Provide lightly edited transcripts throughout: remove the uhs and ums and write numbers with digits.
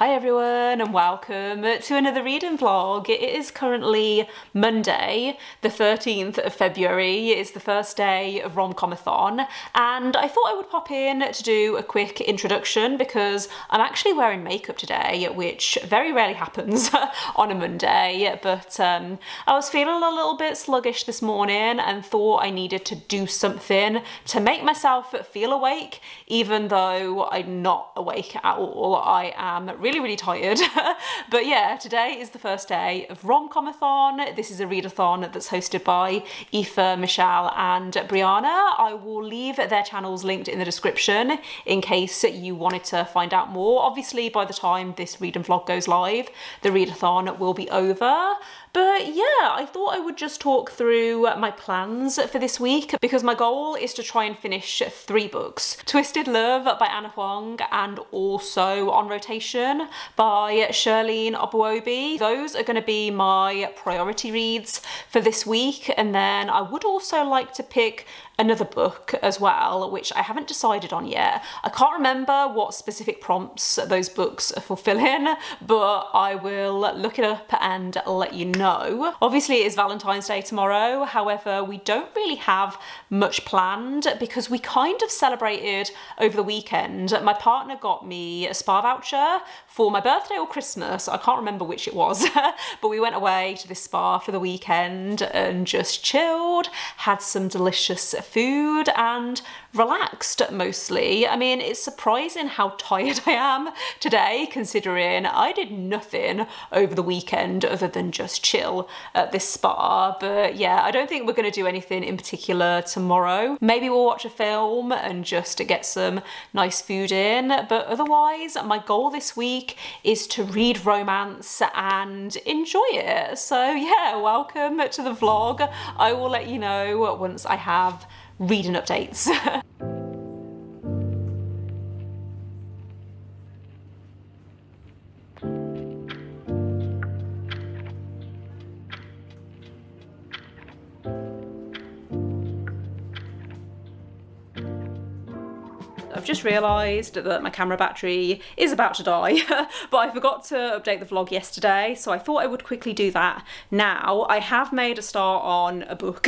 Hi everyone and welcome to another reading vlog. It is currently Monday, the 13th of February. It is the first day of ROMCOMATHON and I thought I would pop in to do a quick introduction because I'm actually wearing makeup today, which very rarely happens on a Monday, but I was feeling a little bit sluggish this morning and thought I needed to do something to make myself feel awake, even though I'm not awake at all. I am really tired. But yeah, today is the first day of ROMCOMATHON. This is a readathon that's hosted by Aoife, Michelle and Brianna. I will leave their channels linked in the description in case you wanted to find out more. Obviously by the time this reading vlog goes live, the readathon will be over. But yeah, I thought I would just talk through my plans for this week because my goal is to try and finish 3 books. Twisted Love by Huang and also On Rotation by Shirlene, Obuobi. Those are going to be my priority reads for this week, and then I would also like to pick another book as well, which I haven't decided on yet. I can't remember what specific prompts those books are fulfilling, but I will look it up and let you know. Obviously it is Valentine's Day tomorrow, however we don't really have much planned because we kind of celebrated over the weekend. My partner got me a spa voucher for my birthday or Christmas, I can't remember which it was, but we went away to this spa for the weekend and just chilled, had some delicious food and relaxed mostly. I mean, it's surprising how tired I am today considering I did nothing over the weekend other than just chill at this spa. But yeah, I don't think we're going to do anything in particular tomorrow. Maybe we'll watch a film and just get some nice food in, but otherwise my goal this week is to read romance and enjoy it. So yeah, welcome to the vlog. I will let you know once I have reading updates. I've just realised that my camera battery is about to die, but I forgot to update the vlog yesterday, so I thought I would quickly do that now. I have made a start on a book.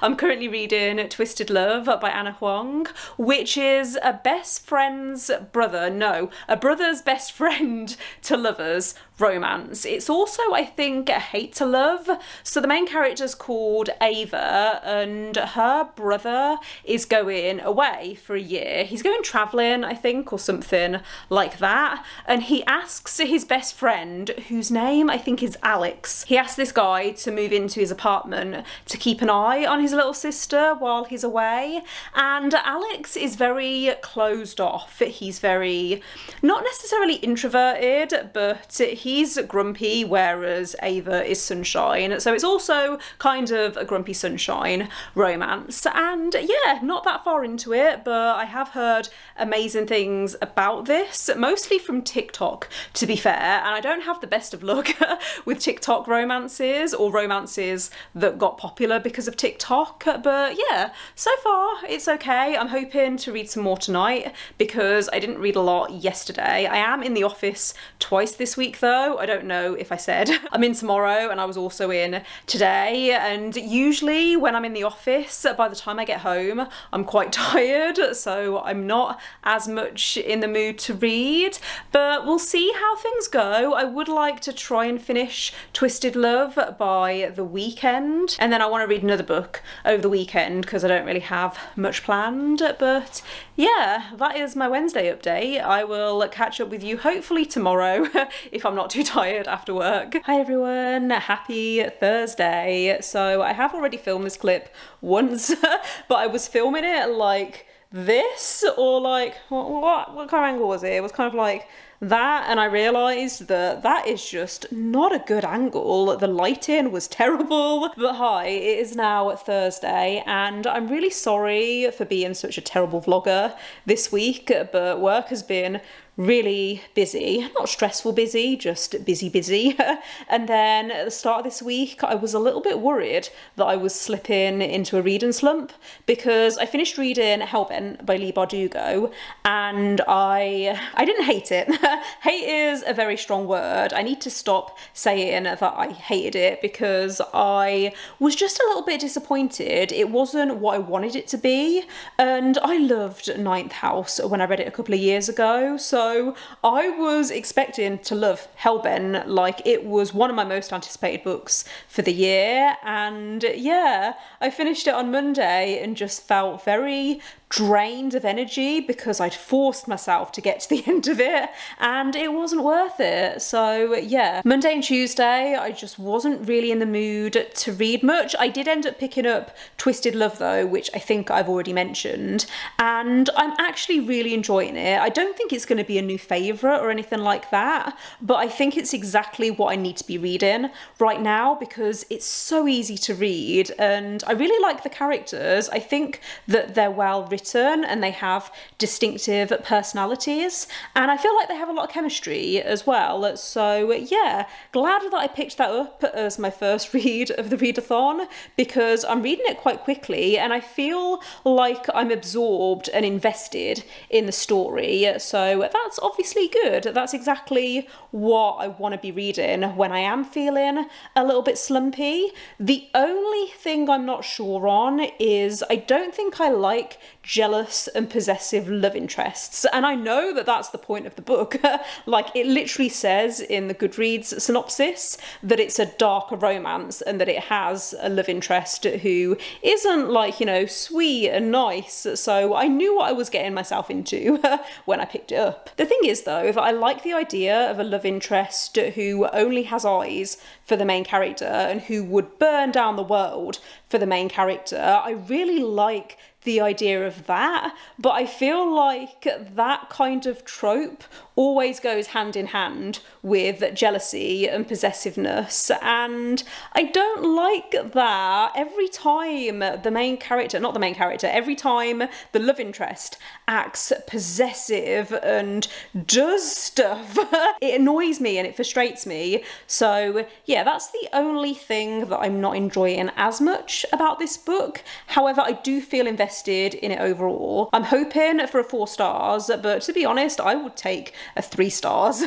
I'm currently reading Twisted Love by Huang, which is a best friend's brother, no, a brother's best friend to lovers romance. It's also, I think, a hate to love. So the main character's called Ava and her brother is going away for a year. He's going travelling, I think, or something like that. And he asks his best friend, whose name I think is Alex, he asks this guy to move into his apartment to keep an eye on his little sister while he's away. And Alex is very closed off. He's very, not necessarily introverted, but he's grumpy, whereas Ava is sunshine. So it's also kind of a grumpy sunshine romance. And yeah, not that far into it, but I have heard amazing things about this, mostly from TikTok, to be fair. And I don't have the best of luck with TikTok romances or romances that got popular because of TikTok. But yeah, so far it's okay. I'm hoping to read some more tonight because I didn't read a lot yesterday. I am in the office twice this week though. I don't know if I said. I'm in tomorrow and I was also in today, and usually when I'm in the office, by the time I get home I'm quite tired, so I'm not as much in the mood to read, but we'll see how things go. I would like to try and finish Twisted Love by the weekend, and then I want to read another book over the weekend because I don't really have much planned. But yeah, that is my Wednesday update. I will catch up with you hopefully tomorrow if I'm not too tired after work. Hi everyone, happy Thursday. So I have already filmed this clip once, but I was filming it like this, or like, what kind of angle was it? It was kind of like that, and I realised that that is just not a good angle. The lighting was terrible. But hi, it is now Thursday and I'm really sorry for being such a terrible vlogger this week, but work has been really busy, not stressful busy, just busy. And then at the start of this week, I was a little bit worried that I was slipping into a reading slump, because I finished reading Hellbent by Leigh Bardugo, and I didn't hate it. Hate is a very strong word. I need to stop saying that I hated it, because I was just a little bit disappointed. It wasn't what I wanted it to be, and I loved Ninth House when I read it a couple of years ago, so I was expecting to love Hellbent. Like, it was one of my most anticipated books for the year, and yeah, I finished it on Monday and just felt very drained of energy because I'd forced myself to get to the end of it and it wasn't worth it. So yeah, Monday and Tuesday I just wasn't really in the mood to read much. I did end up picking up Twisted Love though, which I think I've already mentioned, and I'm actually really enjoying it. I don't think it's going to be a new favourite or anything like that, but I think it's exactly what I need to be reading right now because it's so easy to read and I really like the characters. I think that they're well written and they have distinctive personalities, and I feel like they have a lot of chemistry as well. So yeah, glad that I picked that up as my first read of the readathon because I'm reading it quite quickly and I feel like I'm absorbed and invested in the story. So that's obviously good. That's exactly what I want to be reading when I am feeling a little bit slumpy. The only thing I'm not sure on is I don't think I like jealous and possessive love interests, and I know that that's the point of the book. Like, it literally says in the Goodreads synopsis that it's a darker romance and that it has a love interest who isn't, like, you know, sweet and nice, so I knew what I was getting myself into when I picked it up. The thing is though, if I like the idea of a love interest who only has eyes for the main character and who would burn down the world for the main character, I really like the idea of that, but I feel like that kind of trope always goes hand in hand with jealousy and possessiveness, and I don't like that. Every time the main character, not the main character, every time the love interest acts possessive and does stuff, it annoys me and it frustrates me. So yeah, that's the only thing that I'm not enjoying as much about this book. However, I do feel invested in it overall. I'm hoping for a 4 stars, but to be honest, I would take a 3 stars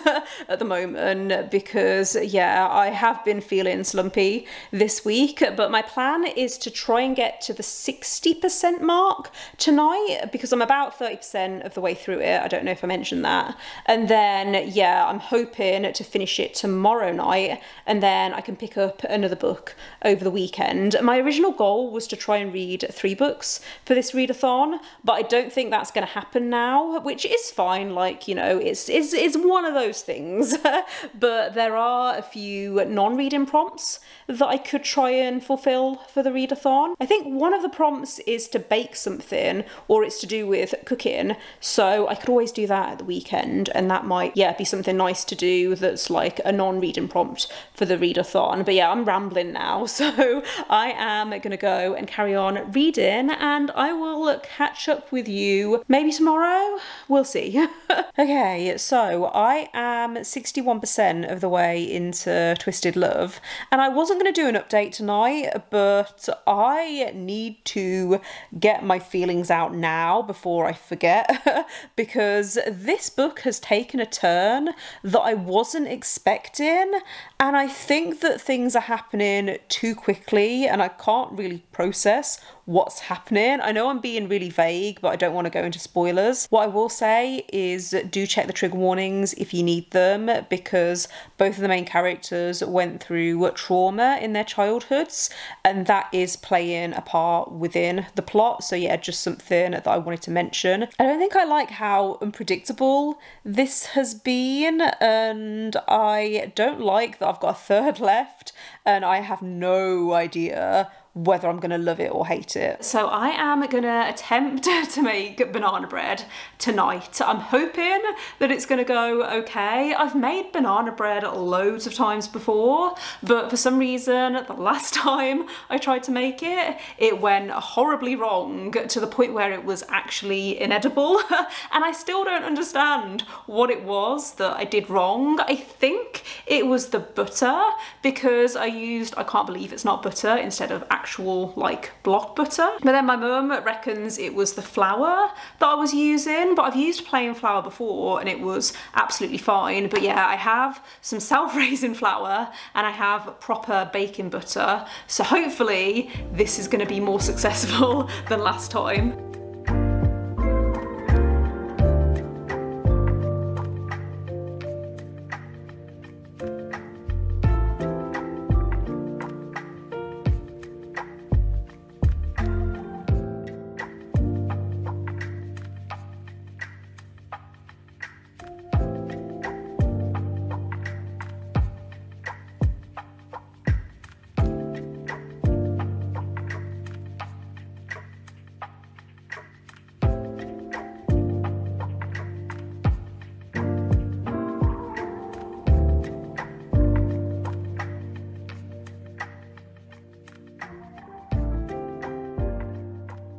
at the moment because yeah, I have been feeling slumpy this week, but my plan is to try and get to the 60% mark tonight because I'm about 30% of the way through it. I don't know if I mentioned that. And then yeah, I'm hoping to finish it tomorrow night and then I can pick up another book over the weekend. My original goal was to try and read 3 books for this readathon, but I don't think that's going to happen now, which is fine. Like, you know, it's one of those things. But there are a few non-reading prompts that I could try and fulfill for the readathon. I think one of the prompts is to bake something, or it's to do with cooking, so I could always do that at the weekend, and that might, yeah, be something nice to do that's like a non-reading prompt for the readathon. But yeah, I'm rambling now, so I am gonna go and carry on reading, and I will catch up with you maybe tomorrow. We'll see. Okay, so I am 61% of the way into Twisted Love, and I wasn't going to do an update tonight, but I need to get my feelings out now before I forget because this book has taken a turn that I wasn't expecting, and I think that things are happening too quickly and I can't really process what's happening. I know I'm being really vague, but I don't want to go into spoilers. What I will say is do check the trigger warnings if you need them, because both of the main characters went through trauma in their childhoods, and that is playing a part within the plot. So yeah, just something that I wanted to mention. I don't think I like how unpredictable this has been, and I don't like that I've got a third left and I have no idea whether I'm gonna love it or hate it. So I am gonna attempt to make banana bread tonight. I'm hoping that it's gonna go okay. I've made banana bread loads of times before, but for some reason, the last time I tried to make it, it went horribly wrong to the point where it was actually inedible. And I still don't understand what it was that I did wrong. I think it was the butter, because I used, I can't believe it's not butter, instead of actual like block butter. But then my mum reckons it was the flour that I was using, but I've used plain flour before and it was absolutely fine. But yeah, I have some self-raising flour and I have proper baking butter. So hopefully this is going to be more successful than last time.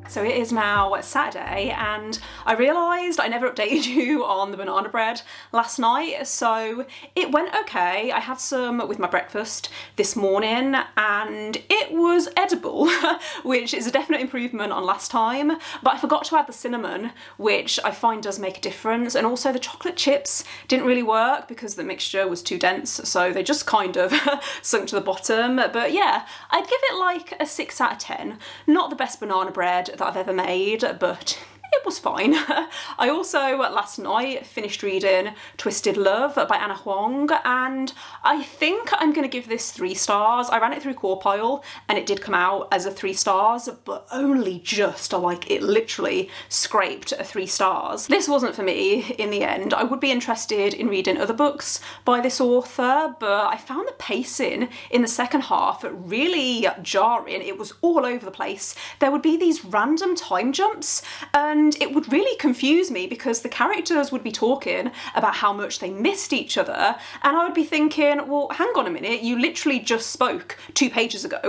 So it is now Saturday and I realised I never updated you on the banana bread last night, so it went okay. I had some with my breakfast this morning and it was edible, which is a definite improvement on last time, but I forgot to add the cinnamon, which I find does make a difference, and also the chocolate chips didn't really work because the mixture was too dense, so they just kind of sunk to the bottom. But yeah, I'd give it like a 6 out of 10. Not the best banana bread that I've ever made, but it was fine. I also last night finished reading Twisted Love by Huang, and I think I'm gonna give this 3 stars. I ran it through Corpile and it did come out as a 3 stars, but only just, like, it literally scraped a 3 stars. This wasn't for me in the end. I would be interested in reading other books by this author, but I found the pacing in the second half really jarring. It was all over the place. There would be these random time jumps and it would really confuse me because the characters would be talking about how much they missed each other and I would be thinking, well, hang on a minute, you literally just spoke 2 pages ago.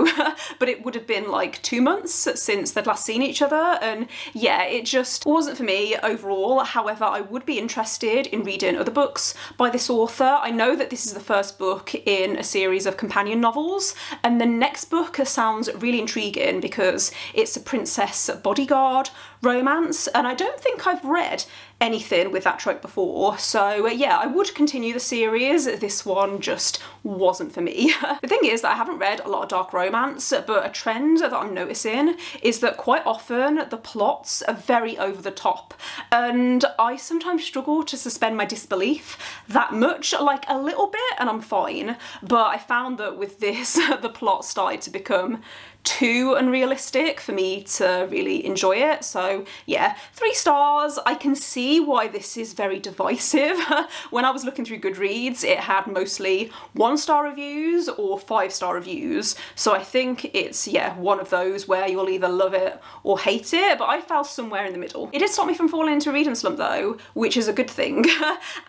But it would have been like 2 months since they'd last seen each other, and yeah, it just wasn't for me overall. However, I would be interested in reading other books by this author. I know that this is the first book in a series of companion novels, and the next book sounds really intriguing because it's a princess bodyguard romance, and I don't think I've read anything with that trope before, so yeah, I would continue the series. This one just wasn't for me. The thing is that I haven't read a lot of dark romance, but a trend that I'm noticing is that quite often the plots are very over the top, and I sometimes struggle to suspend my disbelief that much, like a little bit and I'm fine, but I found that with this the plot started to become too unrealistic for me to really enjoy it. So yeah, 3 stars. I can see why this is very divisive. When I was looking through Goodreads, it had mostly 1-star reviews or 5-star reviews. So I think it's, yeah, one of those where you'll either love it or hate it, but I fell somewhere in the middle. It did stop me from falling into a reading slump though, which is a good thing.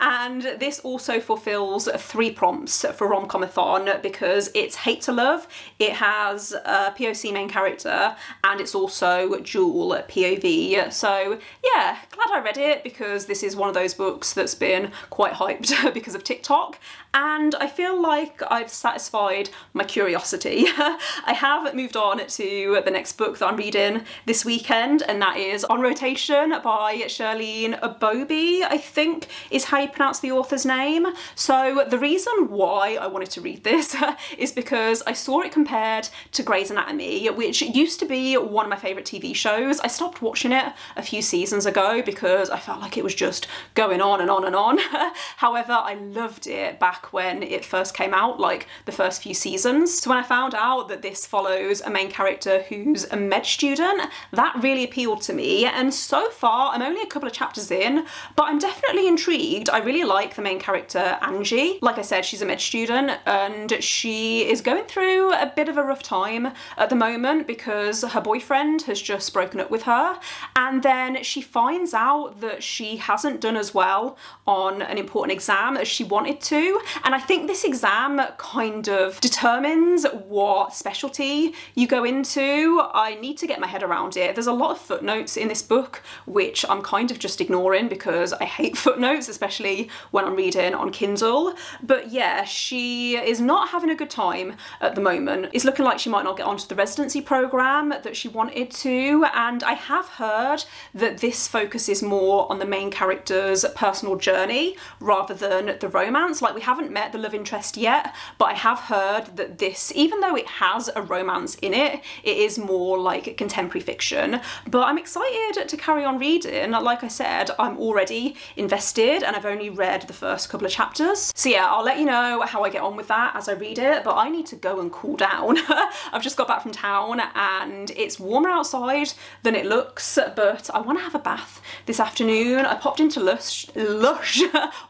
And this also fulfills 3 prompts for ROMCOMATHON because it's hate to love, it has a POC main character, and it's also dual POV. So yeah, glad I read it because this is one of those books that's been quite hyped because of TikTok, and I feel like I've satisfied my curiosity. I have moved on to the next book that I'm reading this weekend, and that is On Rotation by Shirlene Obuobi, I think is how you pronounce the author's name. So the reason why I wanted to read this is because I saw it compared to Grey's Anatomy, which used to be one of my favourite TV shows. I stopped watching it a few seasons ago because I felt felt like it was just going on and on and on. However, I loved it back when it first came out, like the first few seasons. So when I found out that this follows a main character who's a med student, that really appealed to me. And so far, I'm only a couple of chapters in, but I'm definitely intrigued. I really like the main character, Angie. Like I said, she's a med student and she is going through a bit of a rough time at the moment because her boyfriend has just broken up with her, and then she finds out that she hasn't done as well on an important exam as she wanted to, and I think this exam kind of determines what specialty you go into. I need to get my head around it. There's a lot of footnotes in this book which I'm kind of just ignoring because I hate footnotes, especially when I'm reading on Kindle. But yeah, she is not having a good time at the moment. It's looking like she might not get onto the residency program that she wanted to, and I have heard that this focuses more on the main character's personal journey rather than the romance. Like, we haven't met the love interest yet, but I have heard that this, even though it has a romance in it, it is more like contemporary fiction. But I'm excited to carry on reading. Like I said, I'm already invested and I've only read the first couple of chapters. So yeah, I'll let you know how I get on with that as I read it, but I need to go and cool down. I've just got back from town and it's warmer outside than it looks, but I want to have a bath this afternoon. I popped into Lush.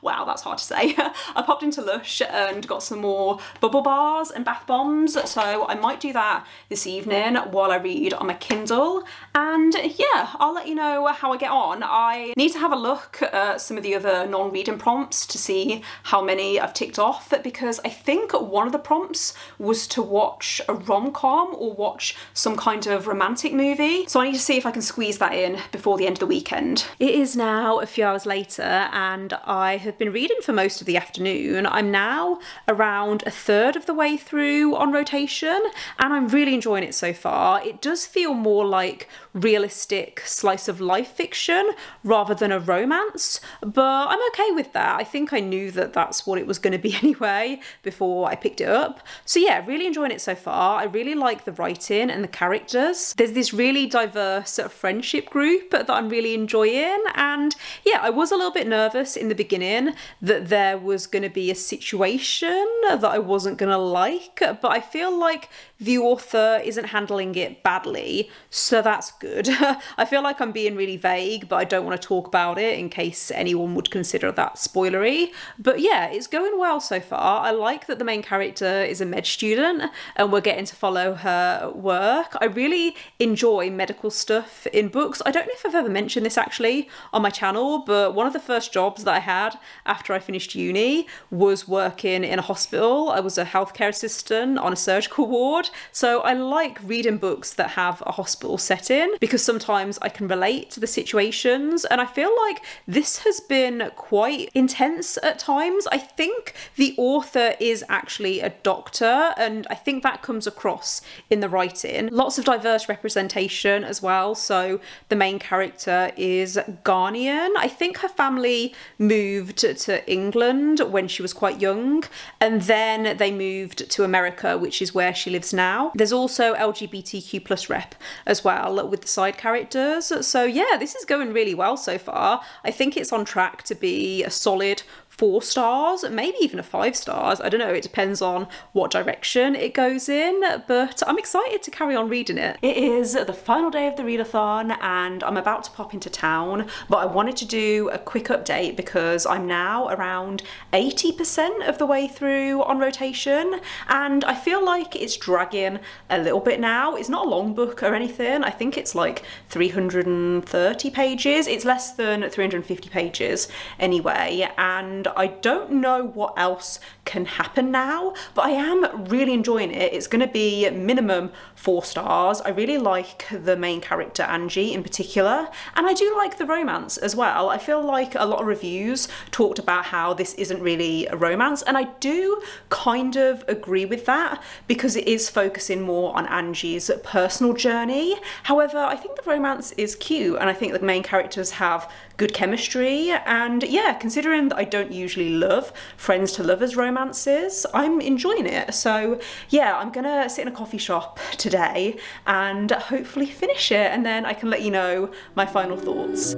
Wow, that's hard to say. I popped into Lush and got some more bubble bars and bath bombs, so I might do that this evening while I read on my Kindle. And yeah, I'll let you know how I get on. I need to have a look at some of the other non-reading prompts to see how many I've ticked off, because I think one of the prompts was to watch a rom-com or watch some kind of romantic movie. So I need to see if I can squeeze that in before the end of the weekend. It is now a few hours later and I have been reading for most of the afternoon. I'm now around a third of the way through On Rotation and I'm really enjoying it so far. It does feel more like realistic slice of life fiction rather than a romance, but I'm okay with that. I think I knew that that's what it was going to be anyway before I picked it up. So yeah, really enjoying it so far. I really like the writing and the characters. There's this really diverse friendship group that I'm really enjoying, and yeah, I was a little bit nervous in the beginning that there was going to be a situation that I wasn't going to like, but I feel like the author isn't handling it badly, so that's good. I feel like I'm being really vague, but I don't want to talk about it in case anyone would consider that spoilery. But yeah, it's going well so far. I like that the main character is a med student and we're getting to follow her work. I really enjoy medical stuff in books. I don't know if I've ever mentioned this actually on my channel, but one of the first jobs that I had after I finished uni was working in a hospital. I was a healthcare assistant on a surgical ward. So I like reading books that have a hospital setting because sometimes I can relate to the situations, and I feel like this has been quite intense at times. I think the author is actually a doctor and I think that comes across in the writing. Lots of diverse representation as well. So the main character is Ghanaian. I think her family moved to England when she was quite young and then they moved to America, which is where she lives now. There's also LGBTQ+ rep as well with the side characters. So yeah, this is going really well so far. I think it's on track to be a solid 4 stars, maybe even a 5 stars. I don't know, it depends on what direction it goes in, but I'm excited to carry on reading it. It is the final day of the readathon and I'm about to pop into town, but I wanted to do a quick update because I'm now around 80% of the way through On Rotation and I feel like it's dragging a little bit now. It's not a long book or anything. I think it's like 330 pages. It's less than 350 pages anyway, and I don't know what else can happen now, but I am really enjoying it. It's going to be minimum 4 stars. I really like the main character Angie in particular, and I do like the romance as well. I feel like a lot of reviews talked about how this isn't really a romance, and I do kind of agree with that because it is focusing more on Angie's personal journey. However, I think the romance is cute and I think the main characters have good chemistry, and yeah, considering that I don't usually love friends to lovers romances, I'm enjoying it. So yeah, I'm gonna sit in a coffee shop today and hopefully finish it, and then I can let you know my final thoughts.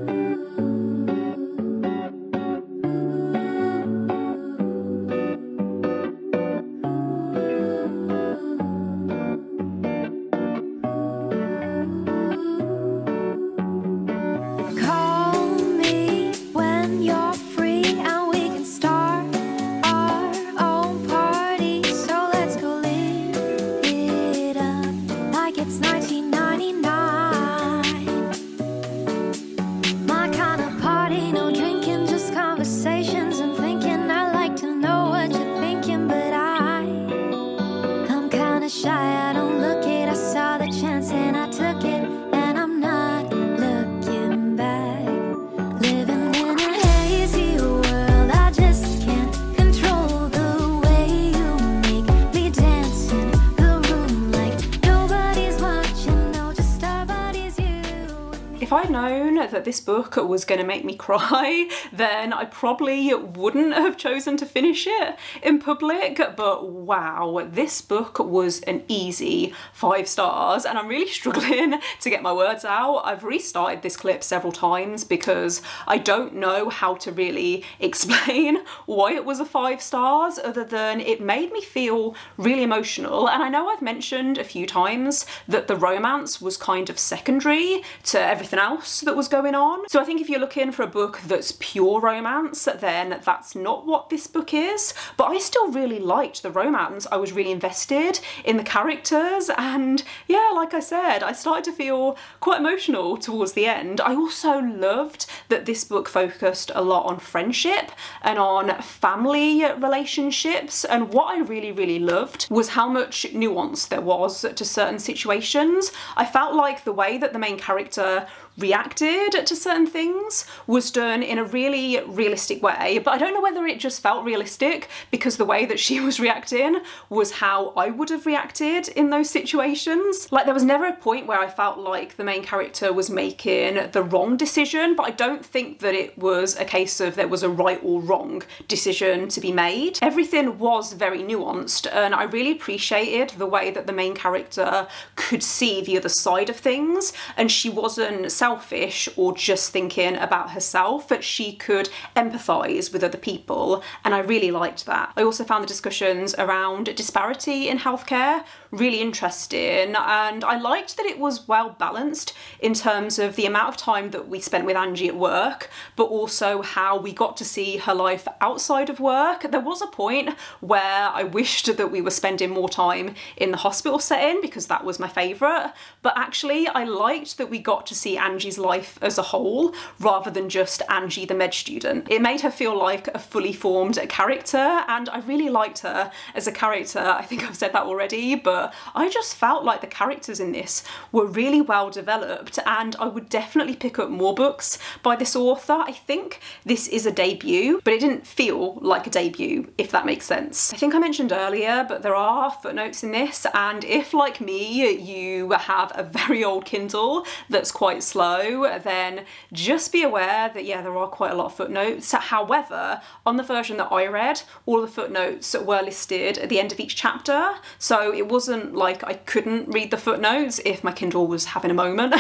If I'd known that this book was going to make me cry, then I probably wouldn't have chosen to finish it in public, but wow, this book was an easy 5 stars, and I'm really struggling to get my words out. I've restarted this clip several times because I don't know how to really explain why it was a 5 stars other than it made me feel really emotional. And I know I've mentioned a few times that the romance was kind of secondary to everything else that was going on. So I think if you're looking for a book that's pure romance, then that's not what this book is. But I still really liked the romance. I was really invested in the characters, and yeah, like I said, I started to feel quite emotional towards the end. I also loved that this book focused a lot on friendship and on family relationships, and what I really loved was how much nuance there was to certain situations. I felt like the way that the main character reacted to certain things was done in a really realistic way, but I don't know whether it just felt realistic because the way that she was reacting was how I would have reacted in those situations. Like, there was never a point where I felt like the main character was making the wrong decision, but I don't think that it was a case of there was a right or wrong decision to be made. Everything was very nuanced, and I really appreciated the way that the main character could see the other side of things, and she wasn't selfish or just thinking about herself, but she could empathise with other people, and I really liked that. I also found the discussions around disparity in healthcare really interesting, and I liked that it was well balanced in terms of the amount of time that we spent with Angie at work, but also how we got to see her life outside of work. There was a point where I wished that we were spending more time in the hospital setting because that was my favourite, but actually I liked that we got to see Angie's life as a whole rather than just Angie the med student. It made her feel like a fully formed character, and I really liked her as a character. I think I've said that already, but I just felt like the characters in this were really well developed, and I would definitely pick up more books by this author. I think this is a debut, but it didn't feel like a debut, if that makes sense. I think I mentioned earlier, but there are footnotes in this, and if, like me, you have a very old Kindle that's quite slow, then just be aware that, yeah, there are quite a lot of footnotes. However, on the version that I read, all the footnotes were listed at the end of each chapter, so it wasn't like I couldn't read the footnotes if my Kindle was having a moment.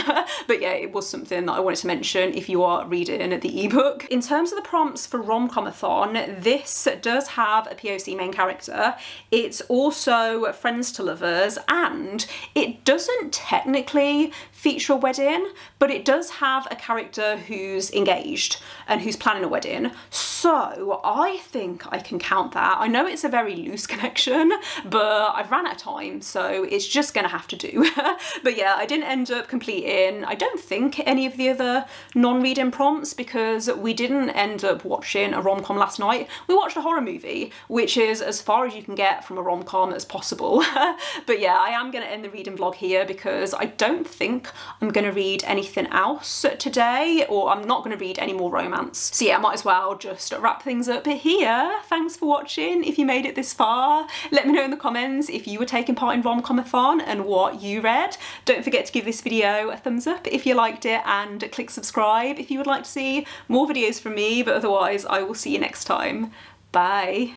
But yeah, it was something that I wanted to mention if you are reading the ebook. In terms of the prompts for ROMCOMATHON, this does have a POC main character. It's also friends to lovers, and it doesn't technically feature a wedding, but it does have a character who's engaged and who's planning a wedding, so I think I can count that. I know it's a very loose connection, but I've ran out of time, so it's just gonna have to do. But yeah, I didn't end up completing, I don't think, any of the other non-reading prompts because we didn't end up watching a rom-com last night. We watched a horror movie, which is as far as you can get from a rom-com as possible. But yeah, I am gonna end the reading vlog here because I don't think I'm gonna read anything else today, or I'm not gonna read any more romance. So yeah, I might as well just wrap things up here. Thanks for watching. If you made it this far, let me know in the comments if you were taking part in ROMCOMATHON and what you read. Don't forget to give this video a thumbs up if you liked it, and click subscribe if you would like to see more videos from me, but otherwise I will see you next time. Bye.